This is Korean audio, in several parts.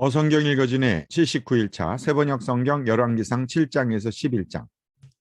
어성경 읽어주네 79일차 세번역 성경 열왕기상 7장에서 11장.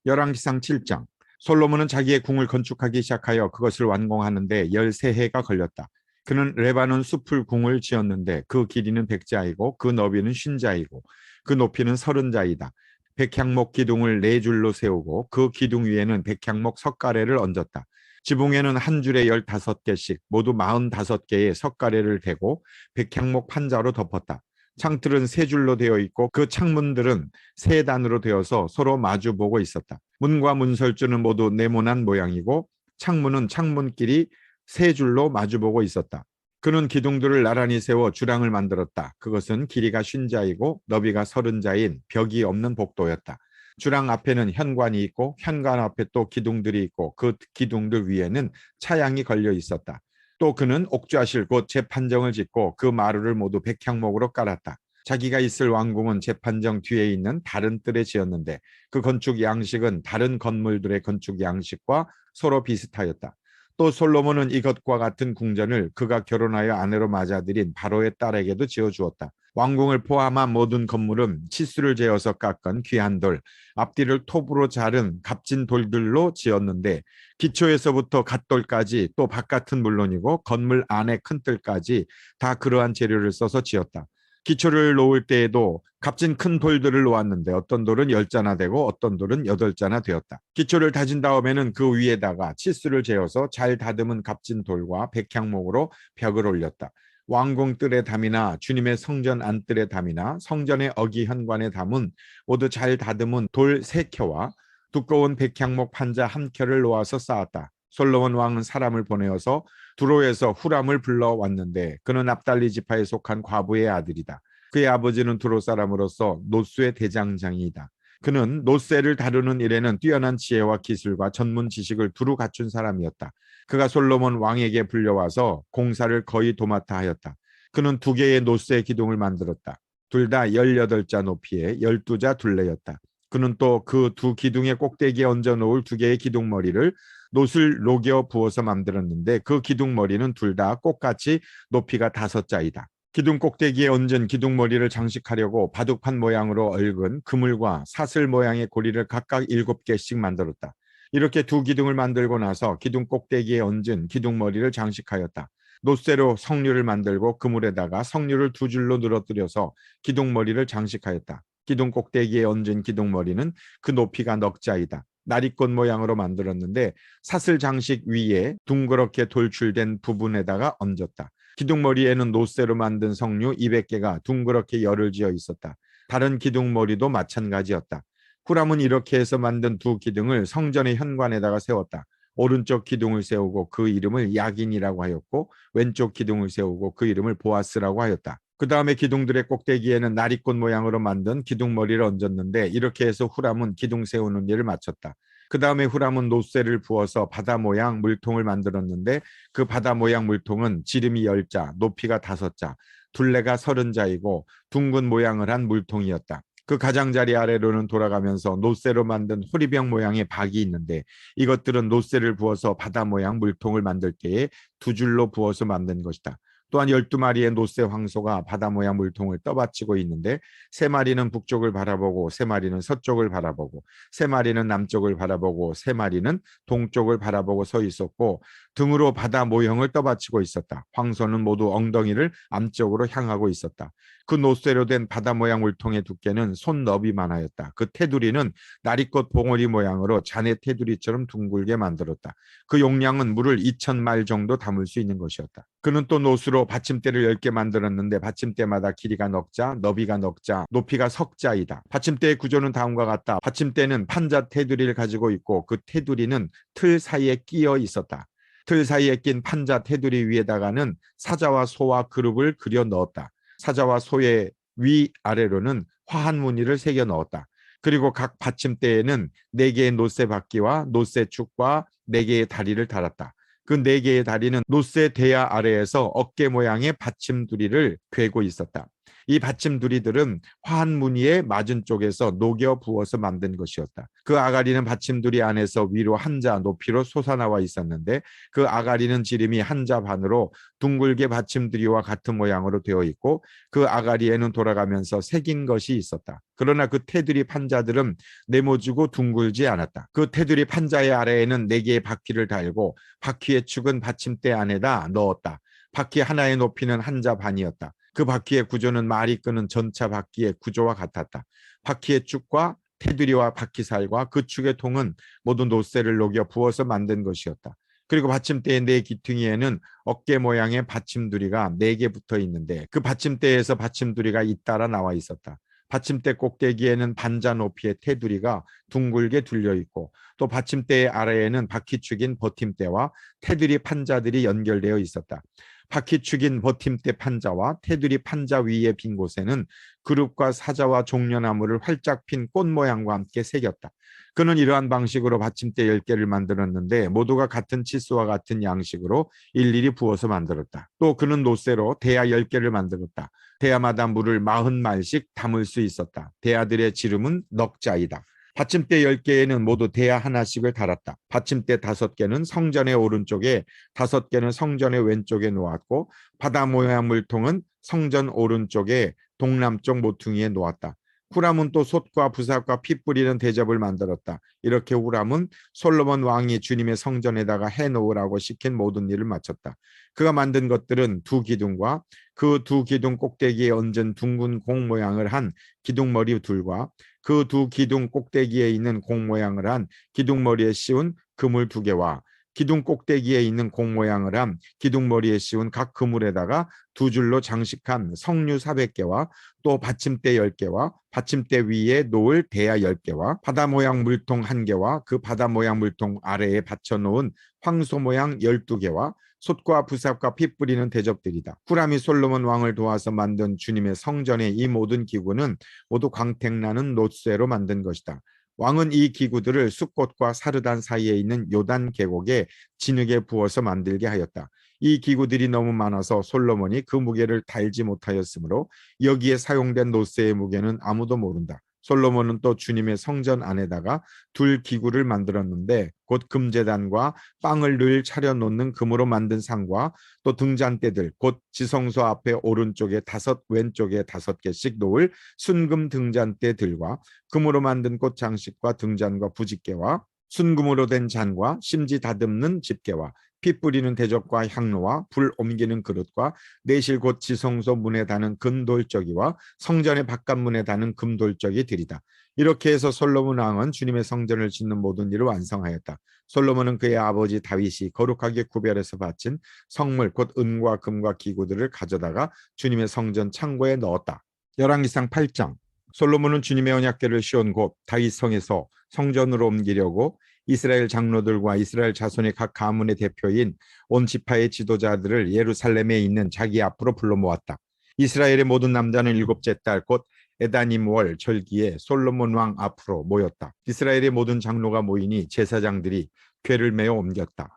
열왕기상 7장. 솔로몬은 자기의 궁을 건축하기 시작하여 그것을 완공하는데 13해가 걸렸다. 그는 레바논 숲을 궁을 지었는데 그 길이는 100자이고 그 너비는 50자이고 그 높이는 30자이다. 백향목 기둥을 4줄로 세우고 그 기둥 위에는 백향목 석가래를 얹었다. 지붕에는 한 줄에 15개씩 모두 45개의 석가래를 대고 백향목 판자로 덮었다. 창틀은 3줄로 되어 있고 그 창문들은 3단으로 되어서 서로 마주보고 있었다. 문과 문설주는 모두 네모난 모양이고 창문은 창문끼리 3줄로 마주보고 있었다. 그는 기둥들을 나란히 세워 주랑을 만들었다. 그것은 길이가 50자이고 너비가 30자인 벽이 없는 복도였다. 주랑 앞에는 현관이 있고 현관 앞에 또 기둥들이 있고 그 기둥들 위에는 차양이 걸려 있었다. 또 그는 옥좌실 곧 재판정을 짓고 그 마루를 모두 백향목으로 깔았다. 자기가 있을 왕궁은 재판정 뒤에 있는 다른 뜰에 지었는데 그 건축 양식은 다른 건물들의 건축 양식과 서로 비슷하였다. 또 솔로몬은 이것과 같은 궁전을 그가 결혼하여 아내로 맞아들인 바로의 딸에게도 지어주었다. 왕궁을 포함한 모든 건물은 치수를 재어서 깎은 귀한 돌, 앞뒤를 톱으로 자른 값진 돌들로 지었는데 기초에서부터 갓돌까지 또 바깥은 물론이고 건물 안의 큰 뜰까지 다 그러한 재료를 써서 지었다. 기초를 놓을 때에도 값진 큰 돌들을 놓았는데 어떤 돌은 10자나 되고 어떤 돌은 8자나 되었다. 기초를 다진 다음에는 그 위에다가 치수를 재어서 잘 다듬은 값진 돌과 백향목으로 벽을 올렸다. 왕궁 뜰의 담이나 주님의 성전 안뜰의 담이나 성전의 어기 현관의 담은 모두 잘 다듬은 돌 3켜와 두꺼운 백향목 판자 1켜를 놓아서 쌓았다. 솔로몬 왕은 사람을 보내어서 두로에서 후람을 불러왔는데 그는 납달리 지파에 속한 과부의 아들이다. 그의 아버지는 두로 사람으로서 노스의 대장장이다. 그는 노새를 다루는 일에는 뛰어난 지혜와 기술과 전문 지식을 두루 갖춘 사람이었다. 그가 솔로몬 왕에게 불려와서 공사를 거의 도맡아 하였다. 그는 2개의 노새 기둥을 만들었다. 둘 다 18자 높이에 12자 둘레였다. 그는 또 그 2기둥의 꼭대기에 얹어 놓을 2개의 기둥머리를 놋을 녹여 부어서 만들었는데 그 기둥머리는 둘 다 똑같이 높이가 5자이다. 기둥 꼭대기에 얹은 기둥머리를 장식하려고 바둑판 모양으로 얽은 그물과 사슬 모양의 고리를 각각 7개씩 만들었다. 이렇게 2기둥을 만들고 나서 기둥 꼭대기에 얹은 기둥머리를 장식하였다. 놋쇠로 석류를 만들고 그물에다가 석류를 2줄로 늘어뜨려서 기둥머리를 장식하였다. 기둥 꼭대기에 얹은 기둥머리는 그 높이가 넉자이다. 나리꽃 모양으로 만들었는데 사슬 장식 위에 둥그렇게 돌출된 부분에다가 얹었다. 기둥머리에는 놋쇠로 만든 석류 200개가 둥그렇게 열을 지어 있었다. 다른 기둥머리도 마찬가지였다. 후람은 이렇게 해서 만든 2기둥을 성전의 현관에다가 세웠다. 오른쪽 기둥을 세우고 그 이름을 야긴이라고 하였고 왼쪽 기둥을 세우고 그 이름을 보아스라고 하였다. 그 다음에 기둥들의 꼭대기에는 나리꽃 모양으로 만든 기둥머리를 얹었는데 이렇게 해서 후람은 기둥 세우는 일을 마쳤다. 그 다음에 후람은 놋쇠를 부어서 바다 모양 물통을 만들었는데 그 바다 모양 물통은 지름이 10자, 높이가 5자, 둘레가 30자이고 둥근 모양을 한 물통이었다. 그 가장자리 아래로는 돌아가면서 놋쇠로 만든 호리병 모양의 박이 있는데 이것들은 놋쇠를 부어서 바다 모양 물통을 만들 때에 2줄로 부어서 만든 것이다. 또한 12마리의 놋쇠 황소가 바다 모양 물통을 떠받치고 있는데 3마리는 북쪽을 바라보고 3마리는 서쪽을 바라보고 3마리는 남쪽을 바라보고 3마리는 동쪽을 바라보고 서 있었고 등으로 바다 모형을 떠받치고 있었다. 황소는 모두 엉덩이를 암쪽으로 향하고 있었다. 그 놋쇠로 된 바다 모양 물통의 두께는 손 너비만 하였다. 그 테두리는 나리꽃 봉오리 모양으로 잔해 테두리처럼 둥글게 만들었다. 그 용량은 물을 2000말 정도 담을 수 있는 것이었다. 그는 또 놋으로 받침대를 10개 만들었는데 받침대마다 길이가 넉자, 너비가 넉자, 높이가 석자이다. 받침대의 구조는 다음과 같다. 받침대는 판자 테두리를 가지고 있고 그 테두리는 틀 사이에 끼어 있었다. 틀 사이에 낀 판자 테두리 위에다가는 사자와 소와 그룹을 그려 넣었다. 사자와 소의 위아래로는 화한 무늬를 새겨 넣었다. 그리고 각 받침대에는 4개의 놋쇠 바퀴와 놋쇠 축과 4개의 다리를 달았다. 그 4개의 다리는 놋쇠 대야 아래에서 어깨 모양의 받침두리를 괴고 있었다. 이 받침두리들은 화한무늬의 맞은 쪽에서 녹여 부어서 만든 것이었다. 그 아가리는 받침두리 안에서 위로 한자 높이로 솟아나와 있었는데 그 아가리는 지름이 한자 반으로 둥글게 받침두리와 같은 모양으로 되어 있고 그 아가리에는 돌아가면서 새긴 것이 있었다. 그러나 그 테두리 판자들은 네모지고 둥글지 않았다. 그 테두리 판자의 아래에는 4개의 바퀴를 달고 바퀴의 축은 받침대 안에다 넣었다. 바퀴 하나의 높이는 한자 반이었다. 그 바퀴의 구조는 말이 끄는 전차 바퀴의 구조와 같았다. 바퀴의 축과 테두리와 바퀴살과 그 축의 통은 모두 노쇠를 녹여 부어서 만든 것이었다. 그리고 받침대의 4귀퉁이에는 어깨 모양의 받침두리가 4개 붙어 있는데 그 받침대에서 받침두리가 잇따라 나와 있었다. 받침대 꼭대기에는 반자 높이의 테두리가 둥글게 둘려 있고 또 받침대의 아래에는 바퀴축인 버팀대와 테두리 판자들이 연결되어 있었다. 바퀴축인 버팀대 판자와 테두리 판자 위에 빈 곳에는 그룹과 사자와 종려나무를 활짝 핀 꽃 모양과 함께 새겼다. 그는 이러한 방식으로 받침대 10개를 만들었는데 모두가 같은 치수와 같은 양식으로 일일이 부어서 만들었다. 또 그는 노쇠로 대야 10개를 만들었다. 대야마다 물을 40말씩 담을 수 있었다. 대야들의 지름은 넉자이다. 받침대 10개에는 모두 대야 하나씩을 달았다. 받침대 5개는 성전의 오른쪽에 5개는 성전의 왼쪽에 놓았고 바다 모양 물통은 성전 오른쪽에 동남쪽 모퉁이에 놓았다. 후람은 또 솥과 부삽과 피 뿌리는 대접을 만들었다. 이렇게 후람은 솔로몬 왕이 주님의 성전에다가 해놓으라고 시킨 모든 일을 마쳤다. 그가 만든 것들은 2기둥과 그 2기둥 꼭대기에 얹은 둥근 공 모양을 한 기둥머리 둘과 그 2기둥 꼭대기에 있는 공 모양을 한 기둥머리에 씌운 그물 2개와 기둥 꼭대기에 있는 공 모양을 한 기둥머리에 씌운 각 그물에다가 2줄로 장식한 석류 400개와 또 받침대 10개와 받침대 위에 놓을 대야 10개와 바다 모양 물통 1개와 그 바다 모양 물통 아래에 받쳐놓은 황소 모양 12개와 솥과 부삽과 피 뿌리는 대접들이다. 후람이 솔로몬 왕을 도와서 만든 주님의 성전의 이 모든 기구는 모두 광택나는 노쇠로 만든 것이다. 왕은 이 기구들을 숫꽃과 사르단 사이에 있는 요단 계곡에 진흙에 부어서 만들게 하였다. 이 기구들이 너무 많아서 솔로몬이 그 무게를 달지 못하였으므로 여기에 사용된 노쇠의 무게는 아무도 모른다. 솔로몬은 또 주님의 성전 안에다가 2기구를 만들었는데 곧 금제단과 빵을 늘 차려놓는 금으로 만든 상과 또 등잔대들 곧 지성소 앞에 오른쪽에 5 왼쪽에 5개씩 놓을 순금 등잔대들과 금으로 만든 꽃장식과 등잔과 부집개와 순금으로 된 잔과 심지 다듬는 집게와 피 뿌리는 대접과 향로와 불 옮기는 그릇과 내실 곧 지성소 문에 다는 금돌적이와 성전의 바깥문에 다는 금돌적이 들이다. 이렇게 해서 솔로몬 왕은 주님의 성전을 짓는 모든 일을 완성하였다. 솔로몬은 그의 아버지 다윗이 거룩하게 구별해서 바친 성물 곧 은과 금과 기구들을 가져다가 주님의 성전 창고에 넣었다. 열왕기상 8장. 솔로몬은 주님의 언약궤를 씌운 곳 다윗 성에서 성전으로 옮기려고 이스라엘 장로들과 이스라엘 자손의 각 가문의 대표인 온 지파의 지도자들을 예루살렘에 있는 자기 앞으로 불러 모았다. 이스라엘의 모든 남자는 7째 달 곧 에다님 월 절기에 솔로몬 왕 앞으로 모였다. 이스라엘의 모든 장로가 모이니 제사장들이 궤를 메어 옮겼다.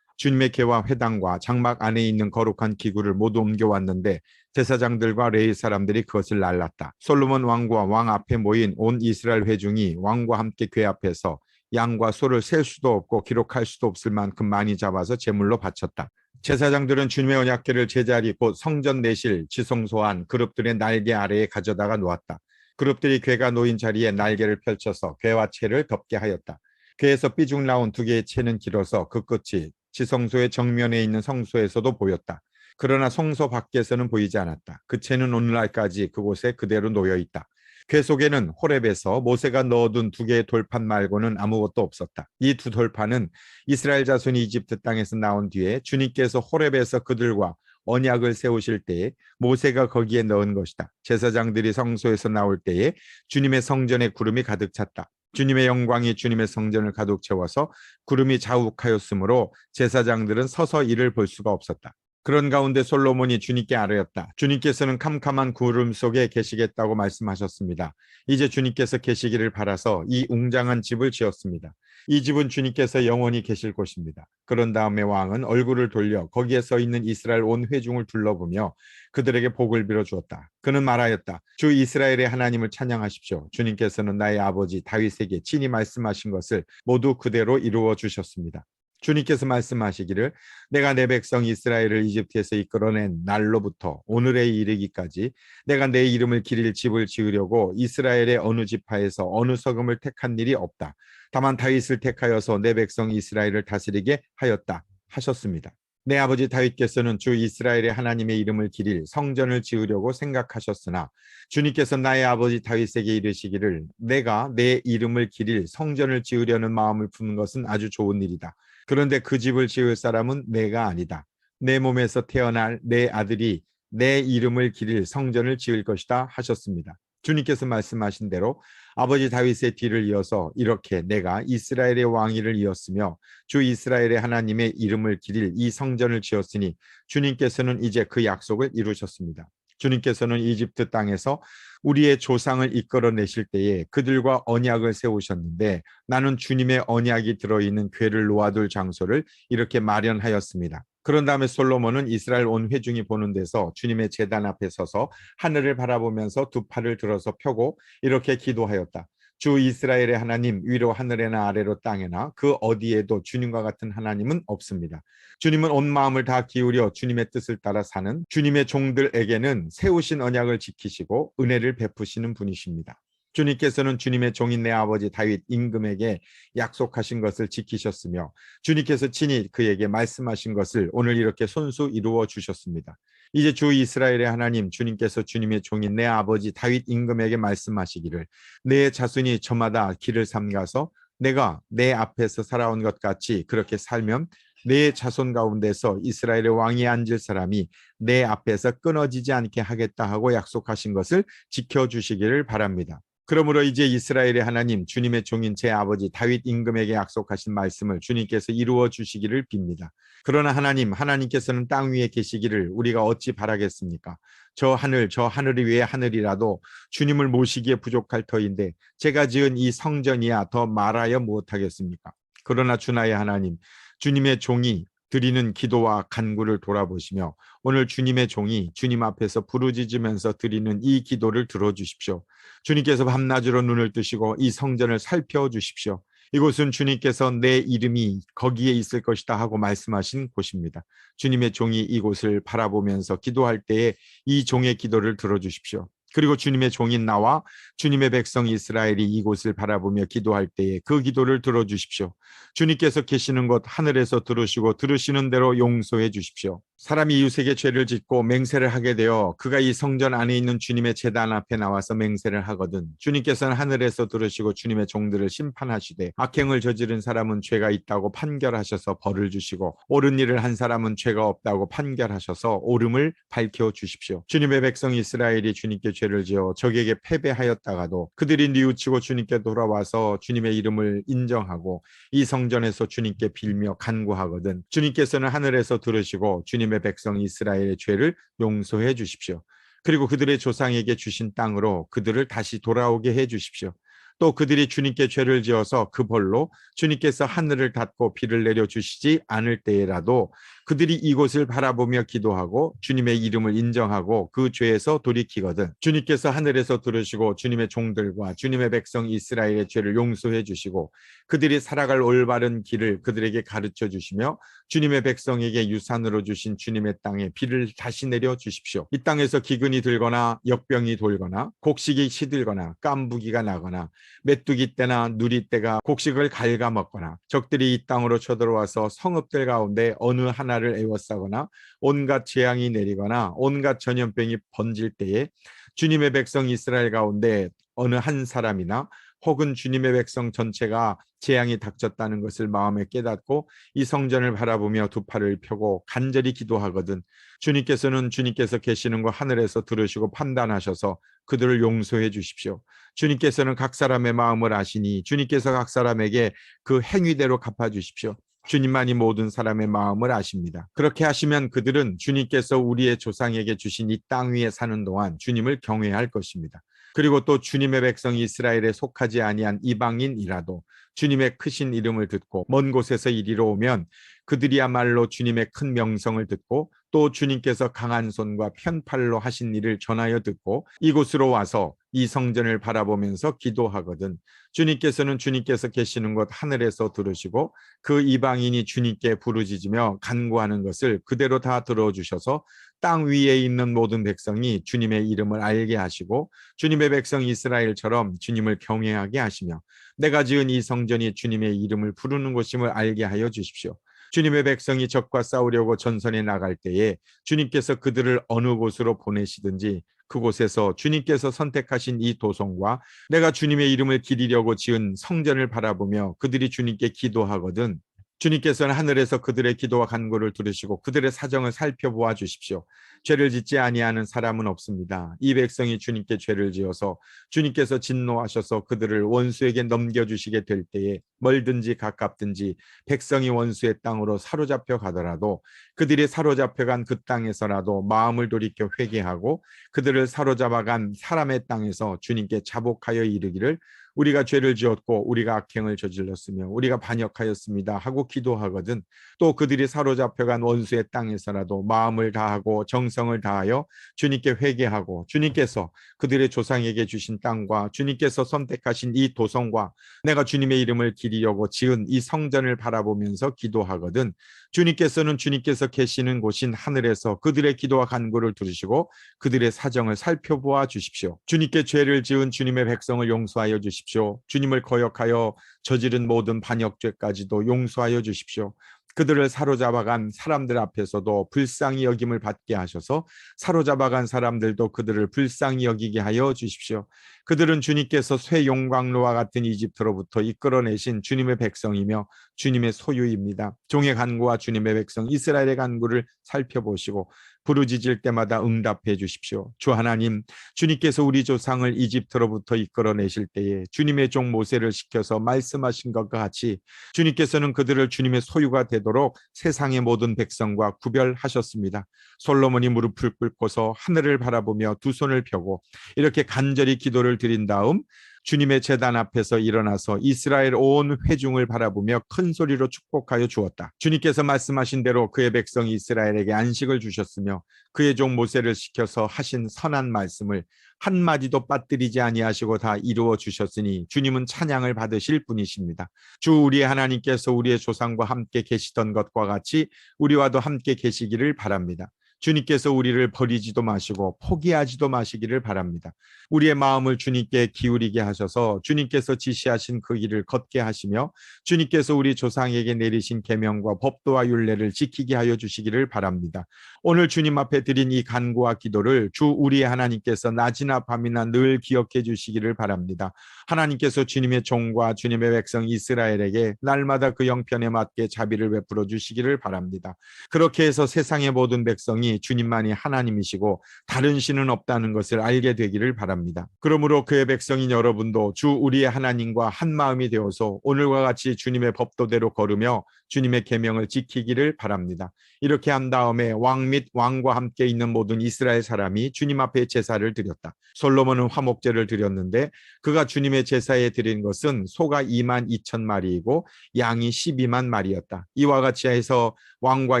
주님의 궤와 회당과 장막 안에 있는 거룩한 기구를 모두 옮겨왔는데 제사장들과 레위 사람들이 그것을 날랐다. 솔로몬 왕과 왕 앞에 모인 온 이스라엘 회중이 왕과 함께 궤 앞에서 양과 소를 셀 수도 없고 기록할 수도 없을 만큼 많이 잡아서 제물로 바쳤다. 제사장들은 주님의 언약궤를 제자리 곧 성전 내실 지성소 안 그룹들의 날개 아래에 가져다가 놓았다. 그룹들이 궤가 놓인 자리에 날개를 펼쳐서 궤와 채를 덮게 하였다. 궤에서 삐죽 나온 2개의 채는 길어서 그 끝이 지성소의 정면에 있는 성소에서도 보였다. 그러나 성소 밖에서는 보이지 않았다. 그 채는 오늘날까지 그곳에 그대로 놓여 있다. 궤 속에는 호렙에서 모세가 넣어둔 2개의 돌판 말고는 아무것도 없었다. 이 2 돌판은 이스라엘 자손이 이집트 땅에서 나온 뒤에 주님께서 호렙에서 그들과 언약을 세우실 때에 모세가 거기에 넣은 것이다. 제사장들이 성소에서 나올 때에 주님의 성전에 구름이 가득 찼다. 주님의 영광이 주님의 성전을 가득 채워서 구름이 자욱하였으므로 제사장들은 서서 이를 볼 수가 없었다. 그런 가운데 솔로몬이 주님께 아뢰었다. 주님께서는 캄캄한 구름 속에 계시겠다고 말씀하셨습니다. 이제 주님께서 계시기를 바라서 이 웅장한 집을 지었습니다. 이 집은 주님께서 영원히 계실 곳입니다. 그런 다음에 왕은 얼굴을 돌려 거기에 서 있는 이스라엘 온 회중을 둘러보며 그들에게 복을 빌어 주었다. 그는 말하였다. 주 이스라엘의 하나님을 찬양하십시오. 주님께서는 나의 아버지 다윗에게 친히 말씀하신 것을 모두 그대로 이루어 주셨습니다. 주님께서 말씀하시기를 내가 내 백성 이스라엘을 이집트에서 이끌어낸 날로부터 오늘에 이르기까지 내가 내 이름을 기릴 집을 지으려고 이스라엘의 어느 지파에서 어느 서금을 택한 일이 없다. 다만 다윗을 택하여서 내 백성 이스라엘을 다스리게 하였다 하셨습니다. 내 아버지 다윗께서는 주 이스라엘의 하나님의 이름을 기릴 성전을 지으려고 생각하셨으나 주님께서 나의 아버지 다윗에게 이르시기를 내가 내 이름을 기릴 성전을 지으려는 마음을 품는 것은 아주 좋은 일이다. 그런데 그 집을 지을 사람은 내가 아니다. 내 몸에서 태어날 내 아들이 내 이름을 기릴 성전을 지을 것이다 하셨습니다. 주님께서 말씀하신 대로 아버지 다윗의 뒤를 이어서 이렇게 내가 이스라엘의 왕위를 이었으며 주 이스라엘의 하나님의 이름을 기릴 이 성전을 지었으니 주님께서는 이제 그 약속을 이루셨습니다. 주님께서는 이집트 땅에서 우리의 조상을 이끌어내실 때에 그들과 언약을 세우셨는데 나는 주님의 언약이 들어있는 궤를 놓아둘 장소를 이렇게 마련하였습니다. 그런 다음에 솔로몬은 이스라엘 온 회중이 보는 데서 주님의 제단 앞에 서서 하늘을 바라보면서 두 팔을 들어서 펴고 이렇게 기도하였다. 주 이스라엘의 하나님 위로 하늘에나 아래로 땅에나 그 어디에도 주님과 같은 하나님은 없습니다. 주님은 온 마음을 다 기울여 주님의 뜻을 따라 사는 주님의 종들에게는 세우신 언약을 지키시고 은혜를 베푸시는 분이십니다. 주님께서는 주님의 종인 내 아버지 다윗 임금에게 약속하신 것을 지키셨으며 주님께서 친히 그에게 말씀하신 것을 오늘 이렇게 손수 이루어 주셨습니다. 이제 주 이스라엘의 하나님 주님께서 주님의 종인 내 아버지 다윗 임금에게 말씀하시기를 내 자손이 저마다 길을 삼가서 내가 내 앞에서 살아온 것 같이 그렇게 살면 내 자손 가운데서 이스라엘의 왕이 앉을 사람이 내 앞에서 끊어지지 않게 하겠다 하고 약속하신 것을 지켜주시기를 바랍니다. 그러므로 이제 이스라엘의 하나님 주님의 종인 제 아버지 다윗 임금에게 약속하신 말씀을 주님께서 이루어 주시기를 빕니다. 그러나 하나님께서는 땅 위에 계시기를 우리가 어찌 바라겠습니까? 저 하늘이 위에 하늘이라도 주님을 모시기에 부족할 터인데 제가 지은 이 성전이야 더 말하여 무엇하겠습니까? 그러나 주나의 하나님 주님의 종이 드리는 기도와 간구를 돌아보시며 오늘 주님의 종이 주님 앞에서 부르짖으면서 드리는 이 기도를 들어주십시오. 주님께서 밤낮으로 눈을 뜨시고 이 성전을 살펴주십시오. 이곳은 주님께서 내 이름이 거기에 있을 것이다 하고 말씀하신 곳입니다. 주님의 종이 이곳을 바라보면서 기도할 때에 이 종의 기도를 들어주십시오. 그리고 주님의 종인 나와 주님의 백성 이스라엘이 이곳을 바라보며 기도할 때에 그 기도를 들어주십시오. 주님께서 계시는 곳 하늘에서 들으시고 들으시는 대로 용서해 주십시오. 사람이 이웃에게 죄를 짓고 맹세를 하게 되어 그가 이 성전 안에 있는 주님의 제단 앞에 나와서 맹세를 하거든 주님께서는 하늘에서 들으시고 주님의 종들을 심판하시되 악행을 저지른 사람은 죄가 있다고 판결하셔서 벌을 주시고 옳은 일을 한 사람은 죄가 없다고 판결하셔서 옳음을 밝혀 주십시오. 주님의 백성 이스라엘이 주님께 죄를 지어 적에게 패배하였다가도 그들이 뉘우치고 주님께 돌아와서 주님의 이름을 인정하고 이 성전에서 주님께 빌며 간구하거든 주님께서는 하늘에서 들으시고 주님의 백성 이스라엘의 죄를 용서해 주십시오. 그리고 그들의 조상에게 주신 땅으로 그들을 다시 돌아오게 해 주십시오. 또 그들이 주님께 죄를 지어서 그 벌로 주님께서 하늘을 닫고 비를 내려주시지 않을 때에라도 그들이 이곳을 바라보며 기도하고 주님의 이름을 인정하고 그 죄에서 돌이키거든 주님께서 하늘에서 들으시고 주님의 종들과 주님의 백성 이스라엘의 죄를 용서해 주시고 그들이 살아갈 올바른 길을 그들에게 가르쳐 주시며 주님의 백성에게 유산으로 주신 주님의 땅에 비를 다시 내려 주십시오. 이 땅에서 기근이 들거나 역병이 돌거나 곡식이 시들거나 깐부기가 나거나 메뚜기 때나 누리 때가 곡식을 갉아먹거나 적들이 이 땅으로 쳐들어와서 성읍들 가운데 어느 하나를 에워싸거나 온갖 재앙이 내리거나 온갖 전염병이 번질 때에 주님의 백성 이스라엘 가운데 어느 한 사람이나 혹은 주님의 백성 전체가 재앙이 닥쳤다는 것을 마음에 깨닫고 이 성전을 바라보며 두 팔을 펴고 간절히 기도하거든 주님께서는 주님께서 계시는 곳 하늘에서 들으시고 판단하셔서 그들을 용서해 주십시오. 주님께서는 각 사람의 마음을 아시니 주님께서 각 사람에게 그 행위대로 갚아주십시오. 주님만이 모든 사람의 마음을 아십니다. 그렇게 하시면 그들은 주님께서 우리의 조상에게 주신 이 땅 위에 사는 동안 주님을 경외할 것입니다. 그리고 또 주님의 백성 이스라엘에 속하지 아니한 이방인이라도 주님의 크신 이름을 듣고 먼 곳에서 이리로 오면 그들이야말로 주님의 큰 명성을 듣고 또 주님께서 강한 손과 편팔로 하신 일을 전하여 듣고 이곳으로 와서 이 성전을 바라보면서 기도하거든 주님께서는 주님께서 계시는 곳 하늘에서 들으시고 그 이방인이 주님께 부르짖으며 간구하는 것을 그대로 다 들어주셔서 땅 위에 있는 모든 백성이 주님의 이름을 알게 하시고 주님의 백성 이스라엘처럼 주님을 경외하게 하시며 내가 지은 이 성전이 주님의 이름을 부르는 곳임을 알게 하여 주십시오. 주님의 백성이 적과 싸우려고 전선에 나갈 때에 주님께서 그들을 어느 곳으로 보내시든지 그곳에서 주님께서 선택하신 이 도성과 내가 주님의 이름을 기리려고 지은 성전을 바라보며 그들이 주님께 기도하거든 주님께서는 하늘에서 그들의 기도와 간구를 들으시고 그들의 사정을 살펴보아 주십시오. 죄를 짓지 아니하는 사람은 없습니다. 이 백성이 주님께 죄를 지어서 주님께서 진노하셔서 그들을 원수에게 넘겨주시게 될 때에 멀든지 가깝든지 백성이 원수의 땅으로 사로잡혀 가더라도 그들이 사로잡혀간 그 땅에서라도 마음을 돌이켜 회개하고 그들을 사로잡아간 사람의 땅에서 주님께 자복하여 이르기를 우리가 죄를 지었고 우리가 악행을 저질렀으며 우리가 반역하였습니다 하고 기도하거든 또 그들이 사로잡혀간 원수의 땅에서라도 마음을 다하고 정성을 다하여 주님께 회개하고 주님께서 그들의 조상에게 주신 땅과 주님께서 선택하신 이 도성과 내가 주님의 이름을 기리려고 지은 이 성전을 바라보면서 기도하거든 주님께서는 주님께서 계시는 곳인 하늘에서 그들의 기도와 간구를 들으시고 그들의 사정을 살펴보아 주십시오. 주님께 죄를 지은 주님의 백성을 용서하여 주십시오. 주님을 거역하여 저지른 모든 반역죄까지도 용서하여 주십시오. 그들을 사로잡아간 사람들 앞에서도 불쌍히 여김을 받게 하셔서 사로잡아간 사람들도 그들을 불쌍히 여기게 하여 주십시오. 그들은 주님께서 쇠 용광로와 같은 이집트로부터 이끌어내신 주님의 백성이며 주님의 소유입니다. 종의 간구와 주님의 백성 이스라엘의 간구를 살펴보시고 부르짖을 때마다 응답해 주십시오. 주 하나님, 주님께서 우리 조상을 이집트로부터 이끌어내실 때에 주님의 종 모세를 시켜서 말씀하신 것과 같이 주님께서는 그들을 주님의 소유가 되도록 세상의 모든 백성과 구별하셨습니다. 솔로몬이 무릎을 꿇고서 하늘을 바라보며 두 손을 펴고 이렇게 간절히 기도를 드린 다음 주님의 제단 앞에서 일어나서 이스라엘 온 회중을 바라보며 큰 소리로 축복하여 주었다. 주님께서 말씀하신 대로 그의 백성 이스라엘에게 안식을 주셨으며 그의 종 모세를 시켜서 하신 선한 말씀을 한마디도 빠뜨리지 아니하시고 다 이루어 주셨으니 주님은 찬양을 받으실 분이십니다. 주 우리의 하나님께서 우리의 조상과 함께 계시던 것과 같이 우리와도 함께 계시기를 바랍니다. 주님께서 우리를 버리지도 마시고 포기하지도 마시기를 바랍니다. 우리의 마음을 주님께 기울이게 하셔서 주님께서 지시하신 그 길을 걷게 하시며 주님께서 우리 조상에게 내리신 계명과 법도와 율례를 지키게 하여 주시기를 바랍니다. 오늘 주님 앞에 드린 이 간구와 기도를 주 우리의 하나님께서 낮이나 밤이나 늘 기억해 주시기를 바랍니다. 하나님께서 주님의 종과 주님의 백성 이스라엘에게 날마다 그 형편에 맞게 자비를 베풀어 주시기를 바랍니다. 그렇게 해서 세상의 모든 백성이 주님만이 하나님이시고 다른 신은 없다는 것을 알게 되기를 바랍니다. 그러므로 그의 백성인 여러분도 주 우리의 하나님과 한 마음이 되어서 오늘과 같이 주님의 법도대로 걸으며 주님의 계명을 지키기를 바랍니다. 이렇게 한 다음에 왕 및 왕과 함께 있는 모든 이스라엘 사람이 주님 앞에 제사를 드렸다. 솔로몬은 화목제를 드렸는데 그가 주님의 제사에 드린 것은 소가 2만 2천 마리이고 양이 12만 마리였다. 이와 같이 해서 왕과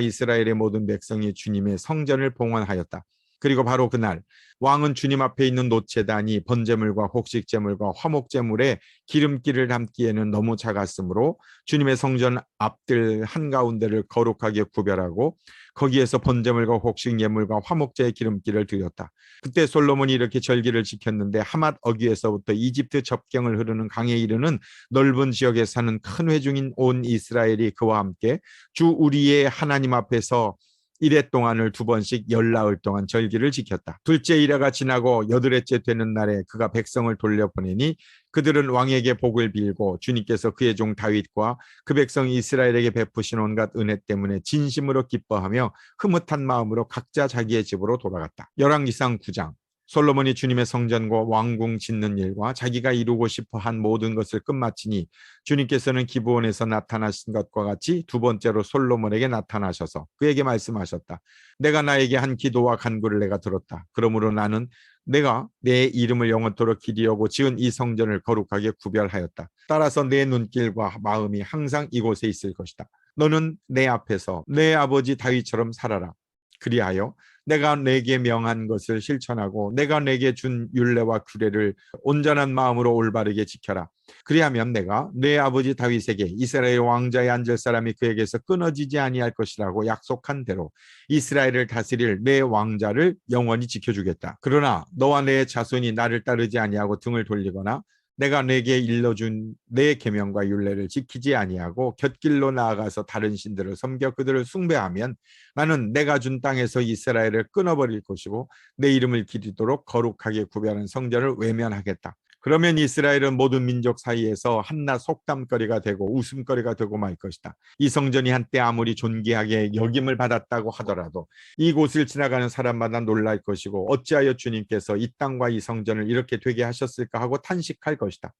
이스라엘의 모든 백성이 주님의 성전을 봉헌하였다. 그리고 바로 그날 왕은 주님 앞에 있는 놋제단이 번제물과 곡식제물과 화목제물에 기름기를 담기에는 너무 작았으므로 주님의 성전 앞들 한가운데를 거룩하게 구별하고 거기에서 번제물과 곡식 예물과 화목제의 기름기를 드렸다. 그때 솔로몬이 이렇게 절기를 지켰는데 하맛 어귀에서부터 이집트 접경을 흐르는 강에 이르는 넓은 지역에 사는 큰 회중인 온 이스라엘이 그와 함께 주 우리의 하나님 앞에서 이래 동안을 2번씩 열나흘 동안 절기를 지켰다. 둘째 이래가 지나고 여드레째 되는 날에 그가 백성을 돌려보내니 그들은 왕에게 복을 빌고 주님께서 그의 종 다윗과 그 백성 이스라엘에게 베푸신 온갖 은혜 때문에 진심으로 기뻐하며 흐뭇한 마음으로 각자 자기의 집으로 돌아갔다. 열왕기상 9장. 솔로몬이 주님의 성전과 왕궁 짓는 일과 자기가 이루고 싶어 한 모든 것을 끝마치니 주님께서는 기브온에서 나타나신 것과 같이 두 번째로 솔로몬에게 나타나셔서 그에게 말씀하셨다. 내가 나에게 한 기도와 간구를 내가 들었다. 그러므로 나는 내가 내 이름을 영원토록 기리려고 지은 이 성전을 거룩하게 구별하였다. 따라서 내 눈길과 마음이 항상 이곳에 있을 것이다. 너는 내 앞에서 내 아버지 다윗처럼 살아라. 그리하여 내가 내게 명한 것을 실천하고 내가 내게 준 율례와 규례를 온전한 마음으로 올바르게 지켜라. 그리하면 내가 내 아버지 다윗에게 이스라엘 왕자에 앉을 사람이 그에게서 끊어지지 아니할 것이라고 약속한 대로 이스라엘을 다스릴 내 왕자를 영원히 지켜주겠다. 그러나 너와 내 자손이 나를 따르지 아니하고 등을 돌리거나 내가 내게 일러준 내 계명과 율례를 지키지 아니하고 곁길로 나아가서 다른 신들을 섬겨 그들을 숭배하면 나는 내가 준 땅에서 이스라엘을 끊어버릴 것이고 내 이름을 기리도록 거룩하게 구별한 성전을 외면하겠다. 그러면 이스라엘은 모든 민족 사이에서 한낱 속담거리가 되고 웃음거리가 되고 말 것이다. 이 성전이 한때 아무리 존귀하게 여김을 받았다고 하더라도 이곳을 지나가는 사람마다 놀랄 것이고 어찌하여 주님께서 이 땅과 이 성전을 이렇게 되게 하셨을까 하고 탄식할 것이다.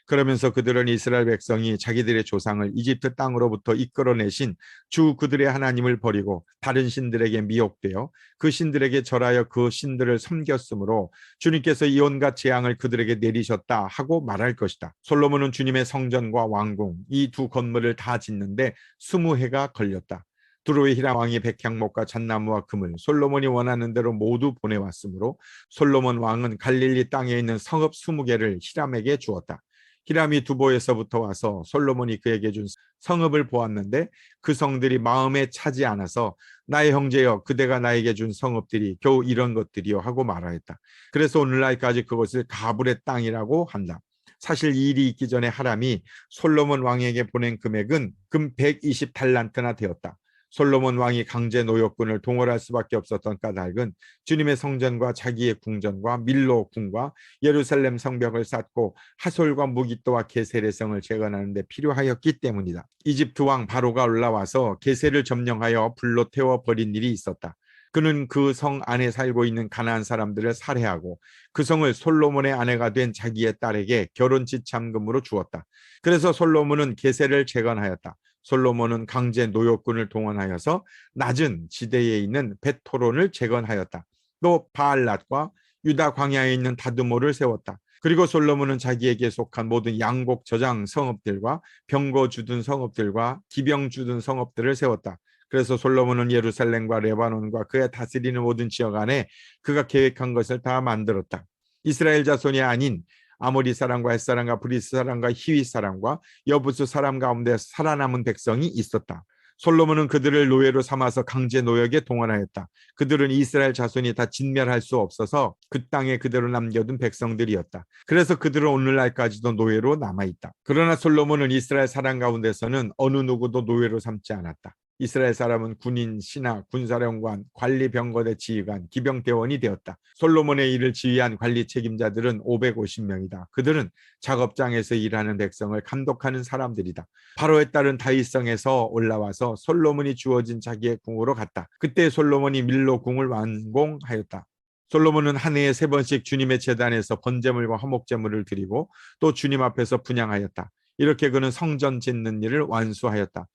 그러면서 그들은 이스라엘 백성이 자기들의 조상을 이집트 땅으로부터 이끌어내신 주 그들의 하나님을 버리고 다른 신들에게 미혹되어 그 신들에게 절하여 그 신들을 섬겼으므로 주님께서 이 온갖 재앙을 그들에게 내리셨다 하고 말할 것이다. 솔로몬은 주님의 성전과 왕궁 이 두 건물을 다 짓는데 20해가 걸렸다. 두로의 히람 왕이 백향목과 잣나무와 금을 솔로몬이 원하는 대로 모두 보내왔으므로 솔로몬 왕은 갈릴리 땅에 있는 성읍 20개를 히람에게 주었다. 히람이 두보에서부터 와서 솔로몬이 그에게 준 성읍을 보았는데 그 성들이 마음에 차지 않아서 나의 형제여 그대가 나에게 준 성읍들이 겨우 이런 것들이요 하고 말하였다. 그래서 오늘날까지 그것을 가불의 땅이라고 한다. 사실 이 일이 있기 전에 하람이 솔로몬 왕에게 보낸 금액은 금 120달란트나 되었다. 솔로몬 왕이 강제 노역군을 동원할 수밖에 없었던 까닭은 주님의 성전과 자기의 궁전과 밀로 궁과 예루살렘 성벽을 쌓고 하솔과 무기또와 게셀의 성을 재건하는 데 필요하였기 때문이다. 이집트 왕 바로가 올라와서 게셀을 점령하여 불로 태워 버린 일이 있었다. 그는 그 성 안에 살고 있는 가나안 사람들을 살해하고 그 성을 솔로몬의 아내가 된 자기의 딸에게 결혼 지참금으로 주었다. 그래서 솔로몬은 게셀을 재건하였다. 솔로몬은 강제 노역군을 동원하여서 낮은 지대에 있는 벳토론을 재건하였다. 또 바알랏과 유다 광야에 있는 다드모를 세웠다. 그리고 솔로몬은 자기에게 속한 모든 양곡 저장 성읍들과 병거 주둔 성읍들과 기병 주둔 성읍들을 세웠다. 그래서 솔로몬은 예루살렘과 레바논과 그의 다스리는 모든 지역 안에 그가 계획한 것을 다 만들었다. 이스라엘 자손이 아닌 아모리 사람과 헷 사람과 브리스 사람과 히윗 사람과 여부스 사람 가운데 살아남은 백성이 있었다. 솔로몬은 그들을 노예로 삼아서 강제 노역에 동원하였다. 그들은 이스라엘 자손이 다 진멸할 수 없어서 그 땅에 그대로 남겨둔 백성들이었다. 그래서 그들은 오늘날까지도 노예로 남아있다. 그러나 솔로몬은 이스라엘 사람 가운데서는 어느 누구도 노예로 삼지 않았다. 이스라엘 사람은 군인, 신하, 군사령관, 관리병거대 지휘관, 기병대원이 되었다. 솔로몬의 일을 지휘한 관리 책임자들은 550명이다. 그들은 작업장에서 일하는 백성을 감독하는 사람들이다. 바로의 딸은 다윗성에서 올라와서 솔로몬이 주어진 자기의 궁으로 갔다. 그때 솔로몬이 밀로 궁을 완공하였다. 솔로몬은 한 해에 3번씩 주님의 제단에서 번제물과 화목제물을 드리고 또 주님 앞에서 분향하였다. 이렇게 그는 성전 짓는 일을 완수하였다.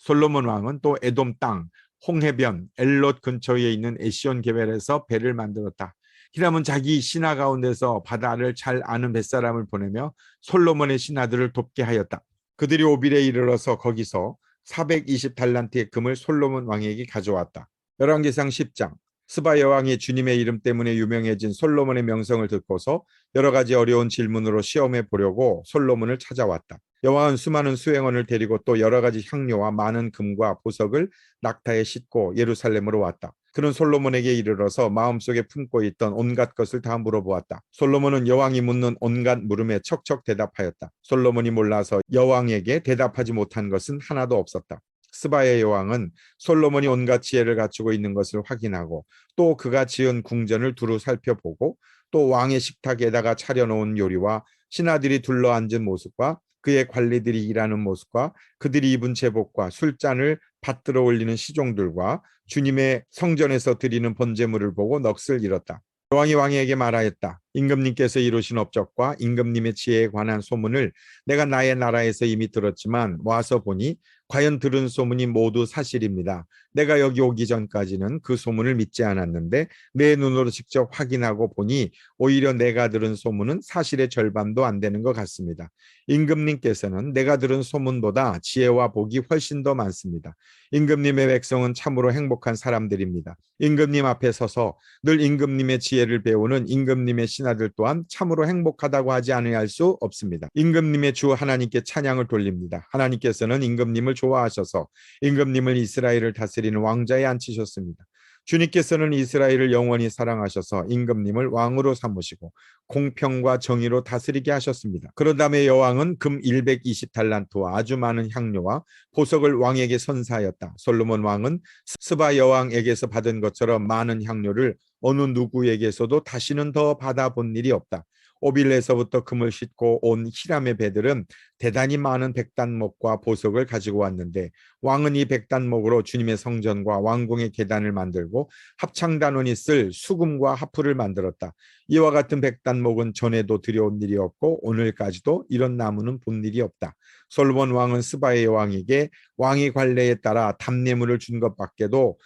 솔로몬 왕은 또 에돔 땅, 홍해변, 엘롯 근처에 있는 에시온 게벨에서 배를 만들었다. 히람은 자기 신하 가운데서 바다를 잘 아는 뱃사람을 보내며 솔로몬의 신하들을 돕게 하였다. 그들이 오빌에 이르러서 거기서 420달란트의 금을 솔로몬 왕에게 가져왔다. 열왕기상 10장. 스바 여왕이 주님의 이름 때문에 유명해진 솔로몬의 명성을 듣고서 여러 가지 어려운 질문으로 시험해 보려고 솔로몬을 찾아왔다. 여왕은 수많은 수행원을 데리고 또 여러 가지 향료와 많은 금과 보석을 낙타에 싣고 예루살렘으로 왔다. 그는 솔로몬에게 이르러서 마음속에 품고 있던 온갖 것을 다 물어보았다. 솔로몬은 여왕이 묻는 온갖 물음에 척척 대답하였다. 솔로몬이 몰라서 여왕에게 대답하지 못한 것은 하나도 없었다. 스바의 여왕은 솔로몬이 온갖 지혜를 갖추고 있는 것을 확인하고 또 그가 지은 궁전을 두루 살펴보고 또 왕의 식탁에다가 차려놓은 요리와 신하들이 둘러앉은 모습과 그의 관리들이 일하는 모습과 그들이 입은 제복과 술잔을 받들어 올리는 시종들과 주님의 성전에서 드리는 번제물을 보고 넋을 잃었다. 왕이 왕에게 말하였다. 임금님께서 이루신 업적과 임금님의 지혜에 관한 소문을 내가 나의 나라에서 이미 들었지만 와서 보니 과연 들은 소문이 모두 사실입니다. 내가 여기 오기 전까지는 그 소문을 믿지 않았는데 내 눈으로 직접 확인하고 보니 오히려 내가 들은 소문은 사실의 절반도 안 되는 것 같습니다. 임금님께서는 내가 들은 소문보다 지혜와 복이 훨씬 더 많습니다. 임금님의 백성은 참으로 행복한 사람들입니다. 임금님 앞에 서서 늘 임금님의 지혜를 배우는 임금님의 신하들 또한 참으로 행복하다고 하지 않아야 할 수 없습니다. 임금님의 주 하나님께 찬양을 돌립니다. 하나님께서는 임금님을 좋아하셔서 임금님을 이스라엘을 다스리는 왕자에 앉히셨습니다. 주님께서는 이스라엘을 영원히 사랑하셔서 임금님을 왕으로 삼으시고 공평과 정의로 다스리게 하셨습니다. 그런 다음에 여왕은 금 120달란트와 아주 많은 향료와 보석을 왕에게 선사하였다. 솔로몬 왕은 스바 여왕에게서 받은 것처럼 많은 향료를 어느 누구에게서도 다시는 더 받아본 일이 없다. 오빌에서부터 금을 싣고 온 히람의 배들은 대단히 많은 백단목과 보석을 가지고 왔는데 왕은 이 백단목으로 주님의 성전과 왕궁의 계단을 만들고 합창단원이 쓸 수금과 하프를 만들었다. 이와 같은 백단목은 전에도 들여온 일이 없고 오늘까지도 이런 나무는 본 일이 없다. 솔로몬 왕은 스바의 여왕에게 왕의 관례에 따라 답례물을 준 것밖에도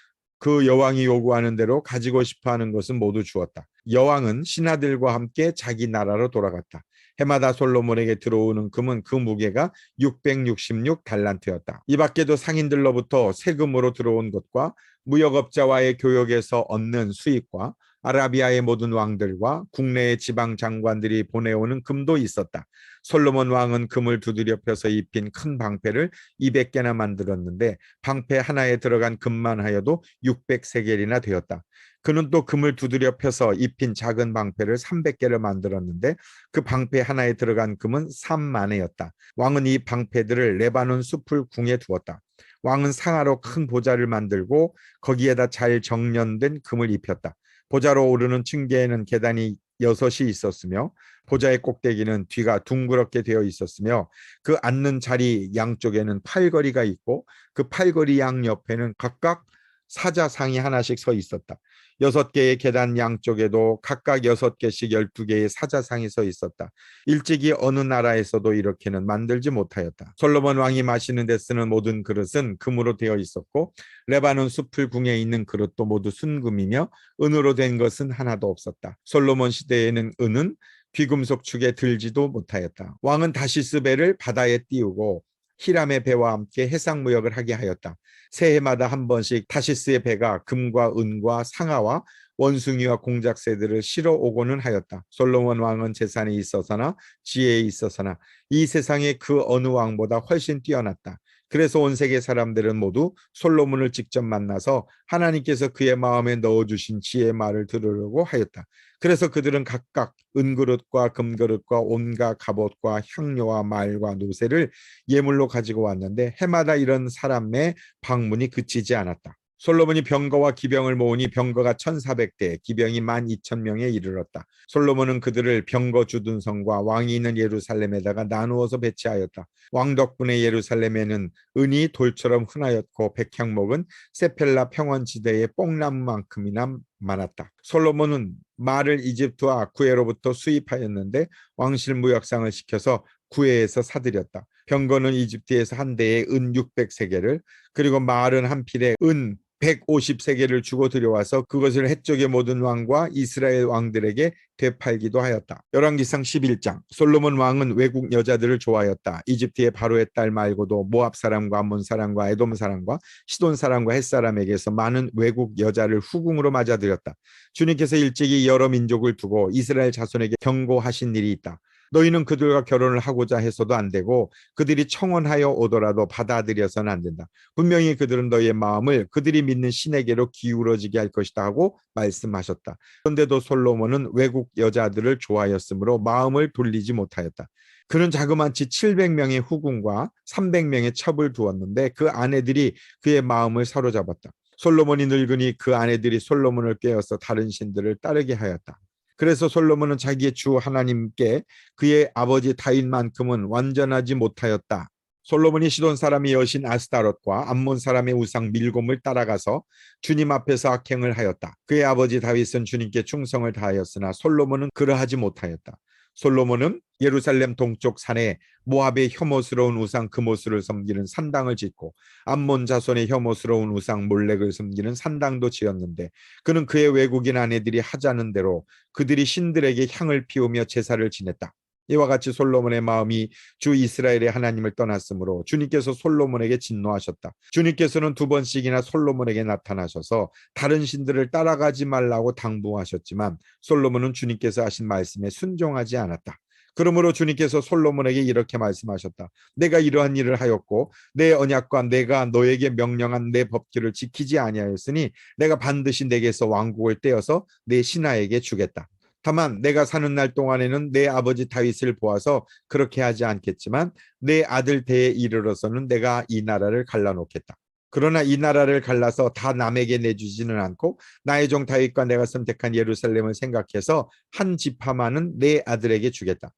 그 여왕이 요구하는 대로 가지고 싶어하는 것은 모두 주었다. 여왕은 신하들과 함께 자기 나라로 돌아갔다. 해마다 솔로몬에게 들어오는 금은 그 무게가 666달란트였다. 이 밖에도 상인들로부터 세금으로 들어온 것과 무역업자와의 교역에서 얻는 수익과 아라비아의 모든 왕들과 국내의 지방 장관들이 보내오는 금도 있었다. 솔로몬 왕은 금을 두드려 펴서 입힌 큰 방패를 200개나 만들었는데 방패 하나에 들어간 금만 하여도 600세겔이나 되었다. 그는 또 금을 두드려 펴서 입힌 작은 방패를 300개를 만들었는데 그 방패 하나에 들어간 금은 3만회였다. 왕은 이 방패들을 레바논 숲을 궁에 두었다. 왕은 상아로 큰 보좌를 만들고 거기에다 잘 정련된 금을 입혔다. 보좌로 오르는 층계에는 계단이 6이 있었으며 보좌의 꼭대기는 뒤가 둥그렇게 되어 있었으며 그 앉는 자리 양쪽에는 팔걸이가 있고 그 팔걸이 양 옆에는 각각 사자상이 하나씩 서 있었다. 6개의 계단 양쪽에도 각각 6개씩 12개의 사자상이 서 있었다. 일찍이 어느 나라에서도 이렇게는 만들지 못하였다. 솔로몬 왕이 마시는 데 쓰는 모든 그릇은 금으로 되어 있었고 레바논 숲을 궁에 있는 그릇도 모두 순금이며 은으로 된 것은 하나도 없었다. 솔로몬 시대에는 은은 귀금속 축에 들지도 못하였다. 왕은 다시스 배를 바다에 띄우고 히람의 배와 함께 해상 무역을 하게 하였다. 새해마다 한 번씩 타시스의 배가 금과 은과 상아와 원숭이와 공작새들을 실어 오고는 하였다. 솔로몬 왕은 재산에 있어서나 지혜에 있어서나 이 세상의 그 어느 왕보다 훨씬 뛰어났다. 그래서 온 세계 사람들은 모두 솔로몬을 직접 만나서 하나님께서 그의 마음에 넣어주신 지혜의 말을 들으려고 하였다. 그래서 그들은 각각 은그릇과 금그릇과 온갖 갑옷과 향료와 말과 노새를 예물로 가지고 왔는데 해마다 이런 사람의 방문이 그치지 않았다. 솔로몬이 병거와 기병을 모으니 병거가 1,400대, 기병이 12,000명에 이르렀다. 솔로몬은 그들을 병거 주둔성과 왕이 있는 예루살렘에다가 나누어서 배치하였다. 왕 덕분에 예루살렘에는 은이 돌처럼 흔하였고 백향목은 세펠라 평원지대의 뽕나무만큼이나 많았다. 솔로몬은 말을 이집트와 구에로부터 수입하였는데 왕실 무역상을 시켜서 구에에서 사들였다. 병거는 이집트에서 한 대에 은 600세겔을 그리고 말은 한 필에 은 150세겔을 주고 들여와서 그것을 해쪽의 모든 왕과 이스라엘 왕들에게 되팔기도 하였다. 열왕기상 11장. 솔로몬 왕은 외국 여자들을 좋아하였다. 이집트의 바로의 딸 말고도 모압 사람과 암몬 사람과 에돔 사람과 시돈 사람과 헷 사람에게서 많은 외국 여자를 후궁으로 맞아들였다. 주님께서 일찍이 여러 민족을 두고 이스라엘 자손에게 경고하신 일이 있다. 너희는 그들과 결혼을 하고자 해서도 안 되고 그들이 청혼하여 오더라도 받아들여서는 안 된다. 분명히 그들은 너희의 마음을 그들이 믿는 신에게로 기울어지게 할 것이다 하고 말씀하셨다. 그런데도 솔로몬은 외국 여자들을 좋아하였으므로 마음을 돌리지 못하였다. 그는 자그마치 700명의 후궁과 300명의 첩을 두었는데 그 아내들이 그의 마음을 사로잡았다. 솔로몬이 늙으니 그 아내들이 솔로몬을 깨어서 다른 신들을 따르게 하였다. 그래서 솔로몬은 자기의 주 하나님께 그의 아버지 다윗만큼은 완전하지 못하였다. 솔로몬이 시돈 사람의 여신 아스타롯과 암몬 사람의 우상 밀곰을 따라가서 주님 앞에서 악행을 하였다. 그의 아버지 다윗은 주님께 충성을 다하였으나 솔로몬은 그러하지 못하였다. 솔로몬은 예루살렘 동쪽 산에 모압의 혐오스러운 우상 그모스를 섬기는 산당을 짓고 암몬 자손의 혐오스러운 우상 몰렉을 섬기는 산당도 지었는데 그는 그의 외국인 아내들이 하자는 대로 그들이 신들에게 향을 피우며 제사를 지냈다. 이와 같이 솔로몬의 마음이 주 이스라엘의 하나님을 떠났으므로 주님께서 솔로몬에게 진노하셨다. 주님께서는 두 번씩이나 솔로몬에게 나타나셔서 다른 신들을 따라가지 말라고 당부하셨지만 솔로몬은 주님께서 하신 말씀에 순종하지 않았다. 그러므로 주님께서 솔로몬에게 이렇게 말씀하셨다. 내가 이러한 일을 하였고 내 언약과 내가 너에게 명령한 내 법규를 지키지 아니하였으니 내가 반드시 내게서 왕국을 떼어서 내 신하에게 주겠다. 다만 내가 사는 날 동안에는 내 아버지 다윗을 보아서 그렇게 하지 않겠지만 내 아들 때에 이르러서는 내가 이 나라를 갈라놓겠다. 그러나 이 나라를 갈라서 다 남에게 내주지는 않고 나의 종 다윗과 내가 선택한 예루살렘을 생각해서 한 지파만은 내 아들에게 주겠다.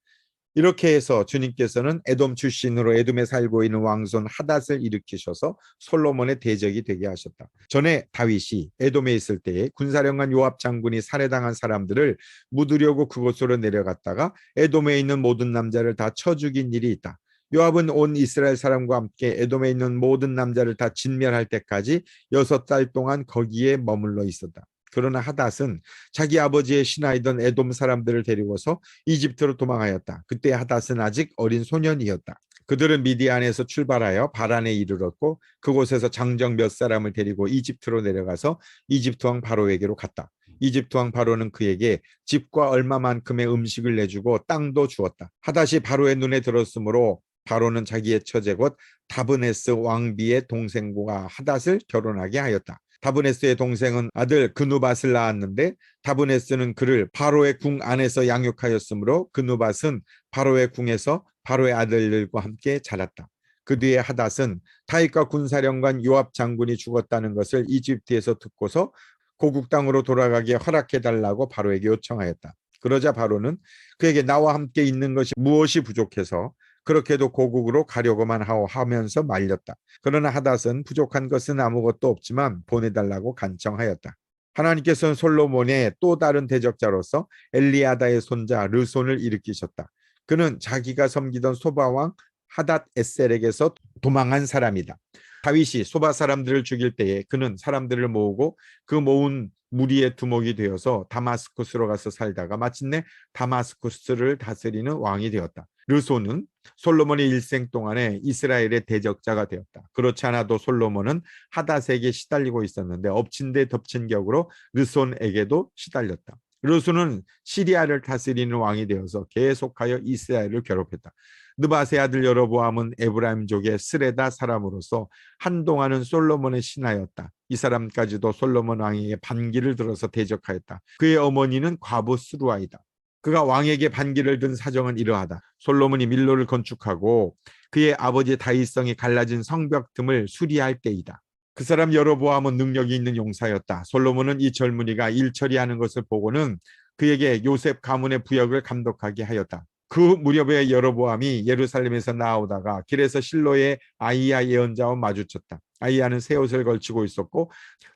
이렇게 해서 주님께서는 에돔 출신으로 에돔에 살고 있는 왕손 하닷을 일으키셔서 솔로몬의 대적이 되게 하셨다. 전에 다윗이 에돔에 있을 때에 군사령관 요압 장군이 살해당한 사람들을 묻으려고 그곳으로 내려갔다가 에돔에 있는 모든 남자를 다 쳐 죽인 일이 있다. 요압은 온 이스라엘 사람과 함께 에돔에 있는 모든 남자를 다 진멸할 때까지 6달 동안 거기에 머물러 있었다. 그러나 하닷은 자기 아버지의 신하이던 에돔 사람들을 데리고서 이집트로 도망하였다. 그때 하닷은 아직 어린 소년이었다. 그들은 미디안에서 출발하여 바란에 이르렀고 그곳에서 장정 몇 사람을 데리고 이집트로 내려가서 이집트 왕 바로에게로 갔다. 이집트 왕 바로는 그에게 집과 얼마만큼의 음식을 내주고 땅도 주었다. 하닷이 바로의 눈에 들었으므로 바로는 자기의 처제 곧 다브네스 왕비의 동생과 하닷을 결혼하게 하였다. 다브네스의 동생은 아들 그누밧을 낳았는데 다브네스는 그를 바로의 궁 안에서 양육하였으므로 그누밧은 바로의 궁에서 바로의 아들들과 함께 자랐다. 그 뒤에 하닷은 다윗과 군사령관 요압 장군이 죽었다는 것을 이집트에서 듣고서 고국 땅으로 돌아가게 허락해달라고 바로에게 요청하였다. 그러자 바로는 그에게 나와 함께 있는 것이 무엇이 부족해서 그렇게도 고국으로 가려고만 하면서 말렸다. 그러나 하닷은 부족한 것은 아무것도 없지만 보내달라고 간청하였다. 하나님께서는 솔로몬의 또 다른 대적자로서 엘리아다의 손자 르손을 일으키셨다. 그는 자기가 섬기던 소바왕 하닷 에셀에게서 도망한 사람이다. 다윗이 소바 사람들을 죽일 때에 그는 사람들을 모으고 그 모은 무리의 두목이 되어서 다마스쿠스로 가서 살다가 마침내 다마스쿠스를 다스리는 왕이 되었다. 르손은 솔로몬의 일생 동안에 이스라엘의 대적자가 되었다. 그렇지 않아도 솔로몬은 하닷에게 시달리고 있었는데 엎친 데 덮친 격으로 르손에게도 시달렸다. 르손은 시리아를 다스리는 왕이 되어서 계속하여 이스라엘을 괴롭혔다. 느밧의 아들 여로보암은 에브라임족의 스레다 사람으로서 한동안은 솔로몬의 신하였다. 이 사람까지도 솔로몬 왕에게 반기를 들어서 대적하였다. 그의 어머니는 과부 스루아이다. 그가 왕에게 반기를 든 사정은 이러하다. 솔로몬이 밀로를 건축하고 그의 아버지 다윗성이 갈라진 성벽 틈을 수리할 때이다. 그 사람 여로보암은 능력이 있는 용사였다. 솔로몬은 이 젊은이가 일 처리하는 것을 보고는 그에게 요셉 가문의 부역을 감독하게 하였다. 그 무렵에 여로보암이 예루살렘에서 나오다가 길에서 실로의 아이야 예언자와 마주쳤다. 아이야는 새 옷을 걸치고 있었고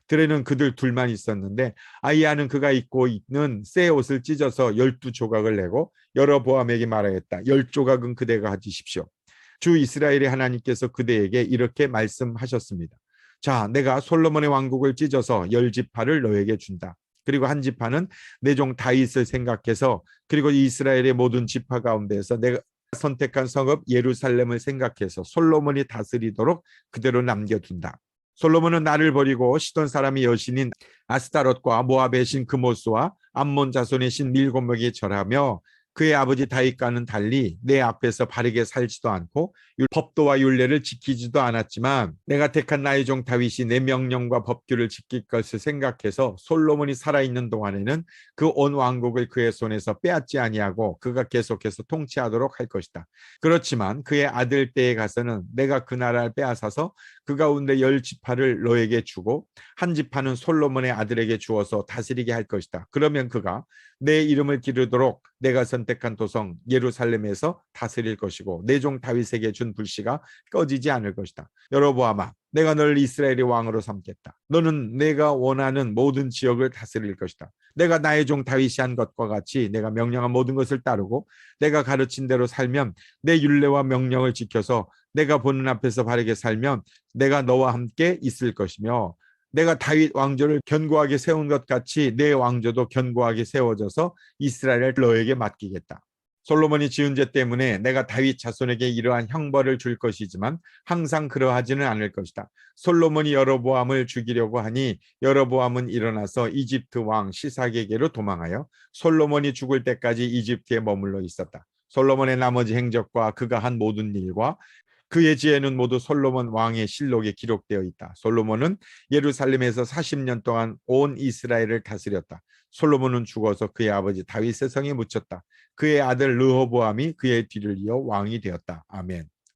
들에는 그들 둘만 있었는데 아이야는 그가 입고 있는 새 옷을 찢어서 12조각을 내고 여로보암에게 말하였다. 10조각은 그대가 가지십시오. 주 이스라엘의 하나님께서 그대에게 이렇게 말씀하셨습니다. 자, 내가 솔로몬의 왕국을 찢어서 10지파를 너에게 준다. 그리고 한 지파는 내 종 다윗을 생각해서 그리고 이스라엘의 모든 지파 가운데에서 내가 선택한 성읍 예루살렘을 생각해서 솔로몬이 다스리도록 그대로 남겨둔다. 솔로몬은 나를 버리고 시돈 사람의 여신인 아스타롯과 모압의 신 그모스와 암몬 자손의 신 밀곰에게 절하며 그의 아버지 다윗과는 달리 내 앞에서 바르게 살지도 않고 법도와 율례를 지키지도 않았지만 내가 택한 나의 종 다윗이 내 명령과 법규를 지킬 것을 생각해서 솔로몬이 살아있는 동안에는 그 온 왕국을 그의 손에서 빼앗지 아니하고 그가 계속해서 통치하도록 할 것이다. 그렇지만 그의 아들 때에 가서는 내가 그 나라를 빼앗아서 그 가운데 10지파를 너에게 주고 한 지파는 솔로몬의 아들에게 주어서 다스리게 할 것이다. 그러면 그가 내 이름을 기르도록 내가 선택한 도성 예루살렘에서 다스릴 것이고 내 종 다윗에게 준 불씨가 꺼지지 않을 것이다. 여로보암아, 내가 너를 이스라엘의 왕으로 삼겠다. 너는 내가 원하는 모든 지역을 다스릴 것이다. 내가 나의 종 다윗이 한 것과 같이 내가 명령한 모든 것을 따르고 내가 가르친 대로 살면 내 율례와 명령을 지켜서 내가 보는 앞에서 바르게 살면 내가 너와 함께 있을 것이며 내가 다윗 왕조를 견고하게 세운 것 같이 내 왕조도 견고하게 세워져서 이스라엘을 너에게 맡기겠다. 솔로몬이 지은 죄 때문에 내가 다윗 자손에게 이러한 형벌을 줄 것이지만 항상 그러하지는 않을 것이다. 솔로몬이 여로보암을 죽이려고 하니 여로보암은 일어나서 이집트 왕 시삭에게로 도망하여 솔로몬이 죽을 때까지 이집트에 머물러 있었다. 솔로몬의 나머지 행적과 그가 한 모든 일과 그의 지혜는 모두 솔로몬 왕의 실록에 기록되어 있다. 솔로몬은 예루살렘에서 40년 동안 온 이스라엘을 다스렸다. 솔로몬은 죽어서 그의 아버지 다윗의 성에 묻혔다. 그의 아들 르호보암이 그의 뒤를 이어 왕이 되었다. 아멘.